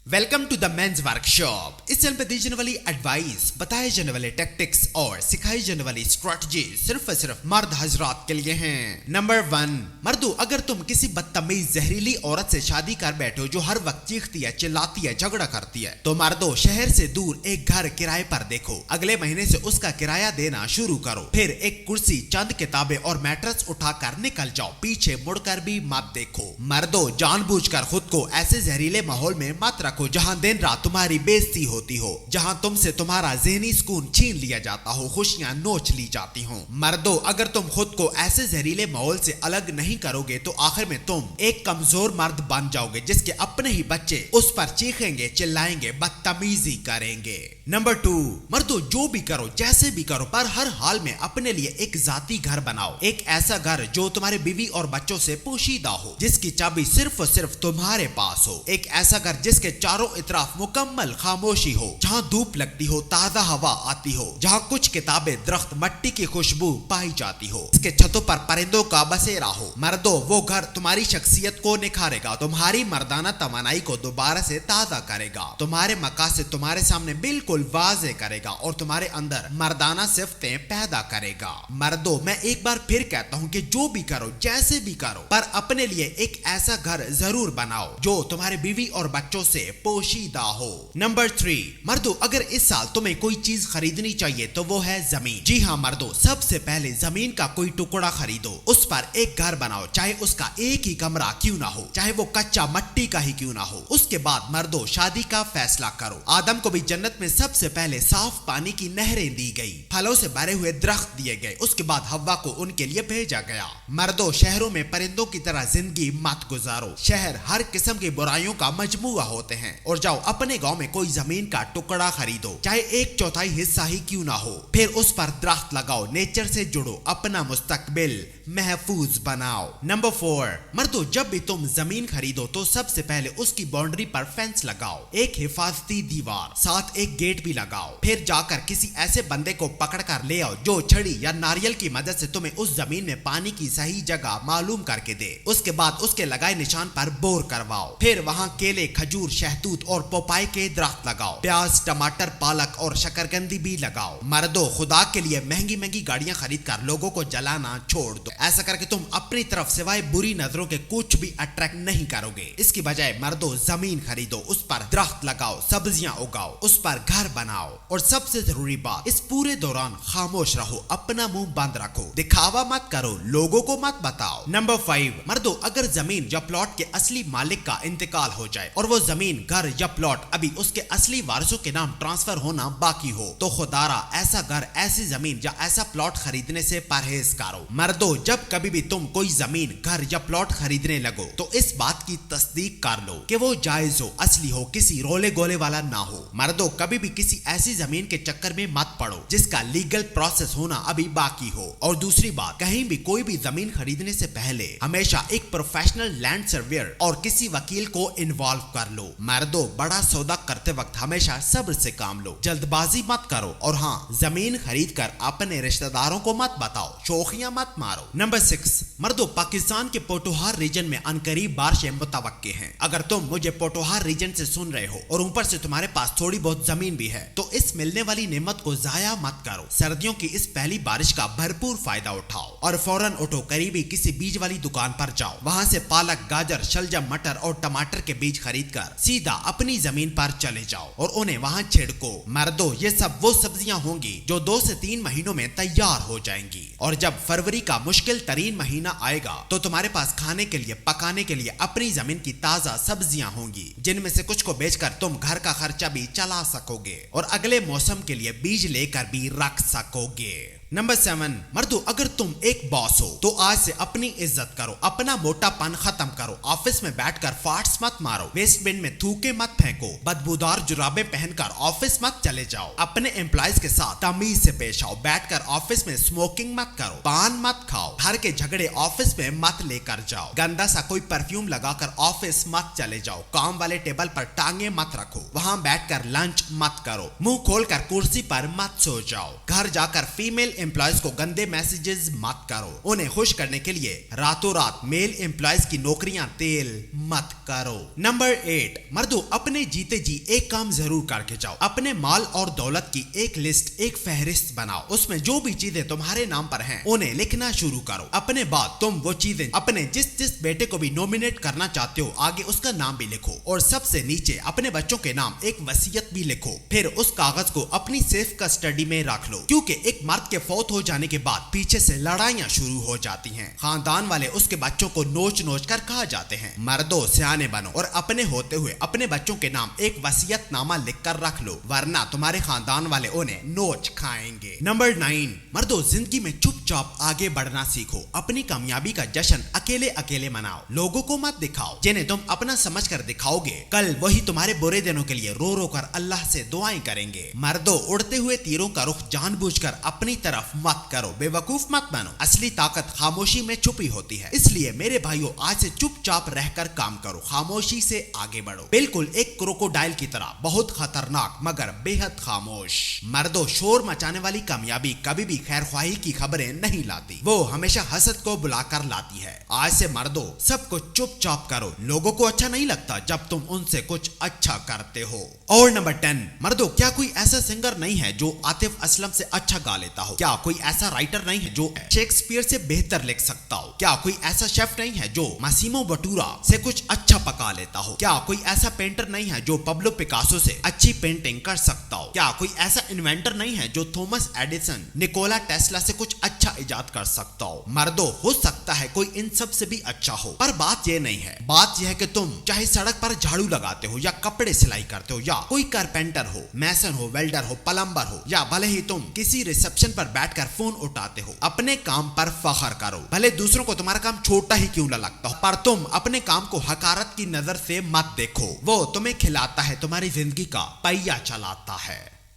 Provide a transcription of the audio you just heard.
Welcome to the men's workshop. इस channel पे दी जाने वाली एडवाइस, बताए जाने वाले टैक्टिक्स और सिखाई जाने वाली स्ट्रेटजी सिर्फ और सिर्फ मर्द हजरात के लिए हैं। नंबर 1, मर्दों, अगर तुम किसी बदतमीज जहरीली औरत से शादी कर बैठे हो जो हर वक्त चीखती है, चिल्लाती है, झगड़ा करती है, तो मर्दों शहर से दूर एक घर किराए पर देखो। अगले महीने से उसका किराया देना शुरू करो। फिर एक कुर्सी, चंद किताबें और मैट्रेस उठाकर निकल जाओ। पीछे मुड़कर भी मत देखो। मर्दों, जानबूझकर खुद को ऐसे जहरीले माहौल में मत रखो जहां दिन रात तुम्हारी बेइज्जती होती हो, जहां तुमसे तुम्हारा ज़हनी सुकून छीन लिया जाता हो, खुशियां नोच ली जाती हो। मर्दों, अगर तुम खुद को ऐसे जहरीले माहौल से अलग नहीं करोगे तो आखिर में तुम एक कमजोर मर्द बन जाओगे जिसके अपने ही बच्चे उस पर चीखेंगे, चिल्लाएंगे, बदतमीजी करेंगे। नंबर 2, मर्दों, जो भी करो, जैसे भी करो, पर हर हाल में अपने लिए एक जाती घर बनाओ। एक ऐसा घर जो तुम्हारे बीवी और बच्चों से पोशीदा हो, जिसकी चाबी सिर्फ और सिर्फ तुम्हारे पास हो। एक ऐसा घर जिसके चारों इतराफ मुकम्मल खामोशी हो, जहाँ धूप लगती हो, ताजा हवा आती हो, जहाँ कुछ किताबें, दरख्त, मट्टी की खुशबू पाई जाती हो, इसके छतों पर परिंदों का बसेरा हो। मर्दों, वो घर तुम्हारी शख्सियत को निखारेगा, तुम्हारी मर्दाना तवानाई को दोबारा से ताजा करेगा, तुम्हारे मकासद तुम्हारे सामने बिल्कुल वाज़े करेगा और तुम्हारे अंदर मर्दाना सिफतें पैदा करेगा। मर्दों, मैं एक बार फिर कहता हूँ कि जो भी करो, जैसे भी करो, पर अपने लिए एक ऐसा घर जरूर बनाओ जो तुम्हारे बीवी और बच्चों से पोशीदा हो। नंबर 3, मर्दों, अगर इस साल तुम्हें कोई चीज खरीदनी चाहिए तो वो है जमीन। जी हाँ मर्दों, सबसे पहले जमीन का कोई टुकड़ा खरीदो, उस पर एक घर बनाओ, चाहे उसका एक ही कमरा क्यों ना हो, चाहे वो कच्चा मट्टी का ही क्यों ना हो। उसके बाद मर्दों शादी का फैसला करो। आदम को भी जन्नत में सबसे पहले साफ पानी की नहरें दी गई, फलों से भरे हुए दरख्त दिए गए, उसके बाद हव्वा को उनके लिए भेजा गया। मर्दों, शहरों में परिंदों की तरह जिंदगी मत गुजारो। शहर हर किस्म की बुराइयों का मजमुआ होते हैं। और जाओ अपने गांव में कोई जमीन का टुकड़ा खरीदो, चाहे 1/4 हिस्सा ही क्यों ना हो, फिर उस पर दरख्त लगाओ, नेचर से जुड़ो, अपना मुस्तकबिल महफूज बनाओ। नंबर 4, मर्दों, जब भी तुम जमीन खरीदो तो सबसे पहले उसकी बाउंड्री पर फेंस लगाओ, एक हिफाजती दीवार, साथ एक गेट भी लगाओ। फिर जाकर किसी ऐसे बंदे को पकड़ कर ले आओ जो छड़ी या नारियल की मदद से तुम्हें उस जमीन में पानी की सही जगह मालूम करके दे। उसके बाद उसके लगाए निशान पर बोर करवाओ। फिर वहाँ केले, खजूर, शहतूत और पोपाई के दरख्त लगाओ। प्याज, टमाटर, पालक और शकरकंदी भी लगाओ। मर्दों, खुदा के लिए महंगी महंगी गाड़ियां खरीद कर लोगों को जलाना छोड़ दो। ऐसा करके तुम अपनी तरफ सिवाय बुरी नजरों के कुछ भी अट्रैक्ट नहीं करोगे। इसकी बजाय मर्दों जमीन खरीदो, उस पर दरख्त लगाओ, सब्जियां उगाओ, उस पर घर बनाओ। और सबसे जरूरी बात, इस पूरे दौरान खामोश रहो, अपना मुंह बंद रखो, दिखावा मत करो, लोगों को मत बताओ। नंबर 5, मर्दों, अगर जमीन या प्लॉट के असली मालिक का इंतकाल हो जाए और वो जमीन, घर या प्लॉट अभी उसके असली वारिसों के नाम ट्रांसफर होना बाकी हो, तो खुदारा ऐसा घर, ऐसी जमीन या ऐसा प्लॉट खरीदने से परहेज करो। मर्दों, जब कभी भी तुम कोई जमीन, घर या प्लॉट खरीदने लगो तो इस बात की तस्दीक कर लो कि वो जायज हो, असली हो, किसी रोले गोले वाला ना हो। मर्दों, कभी भी किसी ऐसी जमीन के चक्कर में मत पड़ो जिसका लीगल प्रोसेस होना अभी बाकी हो। और दूसरी बात, कहीं भी कोई भी जमीन खरीदने से पहले हमेशा एक प्रोफेशनल लैंड सर्वेयर और किसी वकील को इन्वॉल्व कर लो। मर्दों, बड़ा सौदा करते वक्त हमेशा सब्र से काम लो, जल्दबाजी मत करो। और हाँ, जमीन खरीद कर अपने रिश्तेदारों को मत बताओ, शोखियां मत मारो। नंबर 6, मर्दों, पाकिस्तान के पोटोहार रीजन में अनकरीब बारिशें मुतवक्के हैं। अगर तुम मुझे पोटोहार रीजन से सुन रहे हो और ऊपर से तुम्हारे पास थोड़ी बहुत जमीन भी है तो इस मिलने वाली नेमत को जाया मत करो। सर्दियों की इस पहली बारिश का भरपूर फायदा उठाओ और फौरन उठो, करीबी किसी बीज वाली दुकान पर जाओ, वहां से पालक, गाजर, शलजम, मटर और टमाटर के बीज खरीद कर सीधा अपनी जमीन पर चले जाओ और उन्हें वहां छिड़को। मर्दों, ये सब वो सब्जियां होंगी जो 2 से 3 महीनों में तैयार हो जाएंगी। और जब फरवरी का मुश्किल तरीन महीना आएगा तो तुम्हारे पास खाने के लिए, पकाने के लिए अपनी जमीन की ताजा सब्जियां होंगी, जिनमें से कुछ को बेचकर तुम घर का खर्चा भी चला सकोगे और अगले मौसम के लिए बीज लेकर भी रख सकोगे। नंबर 7, मर्दों, अगर तुम एक बॉस हो तो आज से अपनी इज्जत करो, अपना मोटापन खत्म करो। ऑफिस में बैठकर फार्ट्स मत मारो, वेस्ट बिन में थूके मत फेंको, बदबूदार जुराबे पहनकर ऑफिस मत चले जाओ। अपने एम्प्लॉइज के साथ तमीज से पेश आओ, बैठकर ऑफिस में स्मोकिंग मत करो, पान मत खाओ, घर के झगड़े ऑफिस में मत लेकर जाओ, गंदा सा कोई परफ्यूम लगाकर ऑफिस मत चले जाओ, काम वाले टेबल पर टांगे मत रखो, वहां बैठकर लंच मत करो, मुंह खोलकर कुर्सी पर मत सो जाओ, घर जाकर फीमेल एम्प्लॉयज को गंदे मैसेजेस मत करो। उन्हें खुश करने के लिए रातों रात मेल एम्प्लॉयज की नौकरियां तेल मत करो। नंबर 8, मर्दों अपने जीते जी एक काम जरूर करके जाओ। अपने माल और दौलत की एक लिस्ट, एक फहरिस्त बनाओ। उसमें जो भी चीजें तुम्हारे नाम पर हैं उन्हें लिखना शुरू करो। अपने बाद तुम वो चीजें अपने जिस बेटे को भी नॉमिनेट करना चाहते हो आगे उसका नाम भी लिखो और सबसे नीचे अपने बच्चों के नाम एक वसीयत भी लिखो। फिर उस कागज को अपनी सेफ कस्टडी में रख लो, क्योंकि एक मर्द के फौत हो जाने के बाद पीछे से लड़ाइयां शुरू हो जाती हैं। खानदान वाले उसके बच्चों को नोच नोच कर कहा जाते हैं। मर्दों सियाने बनो और अपने होते हुए अपने बच्चों के नाम एक वसीयतनामा लिख कर रख लो, वरना तुम्हारे खानदान वाले उन्हें नोच खाएंगे। नंबर 9, मर्दों जिंदगी में चुपचाप आगे बढ़ना सीखो। अपनी कामयाबी का जश्न अकेले अकेले मनाओ, लोगों को मत दिखाओ। जिन्हें तुम अपना समझ कर दिखाओगे कल वही तुम्हारे बुरे दिनों के लिए रो रो कर अल्लाह से दुआएं करेंगे। मर्दों उड़ते हुए तीरों का रुख जानबूझकर अपनी तरफ मत करो, बेवकूफ मत बनो। असली ताकत खामोशी में छुपी होती है, इसलिए मेरे भाइयों आज से चुपचाप रहकर काम करो, खामोशी से आगे बढ़ो, बिल्कुल एक क्रोकोडाइल की तरह, बहुत खतरनाक मगर बेहद खामोश। मर्दों शोर मचाने वाली कामयाबी कभी भी खैरख्वाही की खबरें नहीं लाती, वो हमेशा हसद को बुलाकर लाती है। आज से मर्दों सब कुछ चुपचाप करो, लोगों को अच्छा नहीं लगता जब तुम उनसे कुछ अच्छा करते हो। और नंबर 10, मर्दों क्या कोई ऐसा सिंगर नहीं है जो आतिफ असलम से अच्छा गा लेता हो? क्या कोई ऐसा राइटर नहीं है जो शेक्सपियर से बेहतर लिख सकता हो? क्या कोई ऐसा शेफ नहीं है जो मासिमो बटूरा से कुछ अच्छा पका लेता हो? क्या कोई ऐसा पेंटर नहीं है जो पब्लो पिकासो से अच्छी पेंटिंग कर सकता हो? क्या कोई ऐसा इन्वेंटर नहीं है जो थॉमस एडिसन, निकोला टेस्ला से कुछ अच्छा इजाद कर सकता हो? मर्दों हो सकता है कोई इन सब से भी अच्छा हो, पर बात ये नहीं है। बात यह है कि तुम चाहे सड़क पर झाड़ू लगाते हो या कपड़े सिलाई करते हो या कोई कारपेंटर हो, मैसन हो, वेल्डर हो, प्लम्बर हो, या भले ही तुम किसी रिसेप्शन पर बैठकर फोन उठाते हो, अपने काम पर फख्र करो। भले दूसरों को तुम्हारा काम छोटा ही क्यों न लगता हो, पर तुम अपने काम को हकारत की नजर से मत देखो। वो तुम्हें खिलाता है, तुम्हारी जिंदगी का पहिया चलाता है।